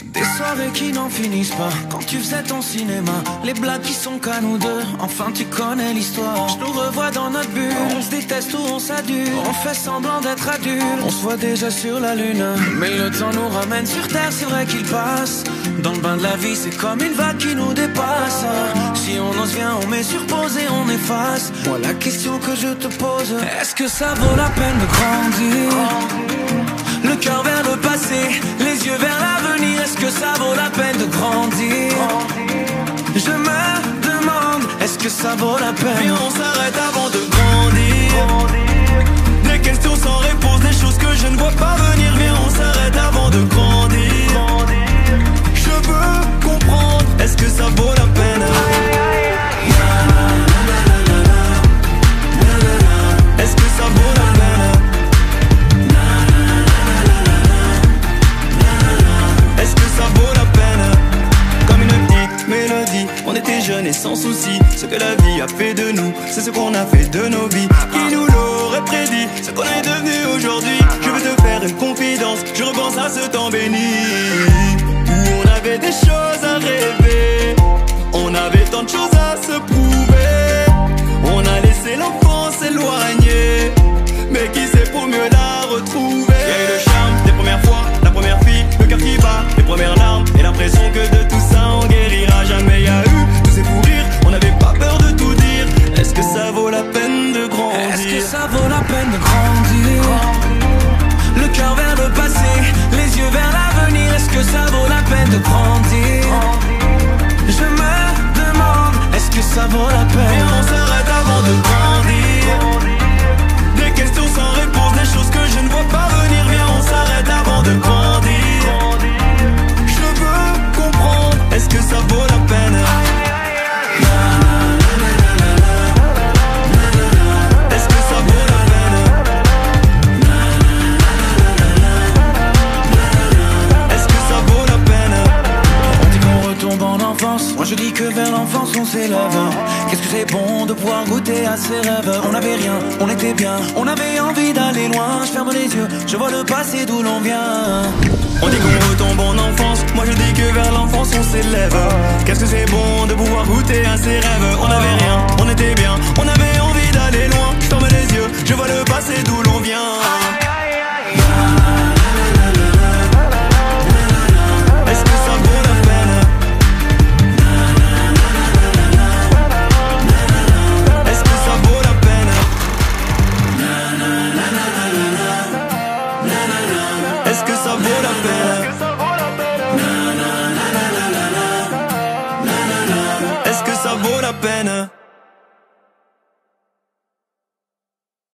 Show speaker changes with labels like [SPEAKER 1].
[SPEAKER 1] Des soirées qui n'en finissent pas, quand tu faisais ton cinéma, les blagues qui sont qu'à nous deux, enfin tu connais l'histoire. Je nous revois dans notre bulle, on se déteste ou on s'adule, on fait semblant d'être adultes, on se voit déjà sur la lune. Mais le temps nous ramène sur terre, c'est vrai qu'il passe. Dans le bain de la vie, c'est comme une vague qui nous dépasse. Si on ose vient, on met sur pause et on efface. Moi la question que je te pose, est-ce que ça vaut la peine de grandir? Le cœur vers le passé, les yeux vers l'avenir, est-ce que ça vaut la peine de grandir? Je me demande, est-ce que ça vaut la peine?
[SPEAKER 2] Viens, on s'arrête avant de grandir. Des questions sans réponse, des choses que je ne vois pas venir. Viens, on s'arrête avant de grandir. Je veux comprendre, est-ce que ça vaut la peine? Est-ce que ça vaut la peine? Est-ce que ça vaut la peine? Comme une petite mélodie, on était jeunes et sans souci. Ce que la vie a fait de nous, c'est ce qu'on a fait de nos vies. Qui nous l'aurait prédit, ce qu'on est devenu aujourd'hui? Je veux te faire une confidence, je repense à ce temps béni où on avait des choses à rêver, on avait tant de choses à se prouver. On a laissé l'enfance s'éloigner, mais qui sait pour mieux la retrouver? Il y a eu le charme des premières fois, la première fille, le cœur qui bat, les premières larmes et l'impression que de tout ça on guérira jamais. Il y a eu tous ces fous rires, on n'avait pas peur de tout dire. Est-ce que ça vaut la peine de grandir?
[SPEAKER 1] Est-ce que ça vaut la peine de grandir? Le cœur vers le passé, les yeux vers l'avenir, est-ce que ça vaut la peine de grandir? Je me demande, est-ce que ça vaut la peine?
[SPEAKER 2] Viens, on s'arrête avant de grandir. Des questions sans réponse, des choses que je ne vois pas venir. Viens, on s'arrête avant de grandir. Je veux comprendre, est-ce que ça vaut la peine? Est-ce que ça vaut la peine? Est-ce que ça vaut la peine?
[SPEAKER 1] On dit qu'on retombe en enfance, moi je dis que vers l'enfance on s'élève. Qu'est-ce que c'est bon de pouvoir goûter à ses rêves. On n'avait rien, on était bien, on avait envie d'aller loin. Je ferme les yeux, je vois le passé d'où l'on vient.
[SPEAKER 2] On dit qu'on retombe en enfance, moi je dis que vers l'enfance on s'élève. Qu'est-ce que c'est bon de pouvoir goûter à ses rêves. On n'avait rien, on était bien, on avait envie d'aller loin. Je ferme les yeux, je vois le passé d'où l'on vient. Est-ce que ça vaut la peine? Est-ce que ça vaut la peine? Est-ce que ça vaut la peine? Est-ce que ça vaut la peine?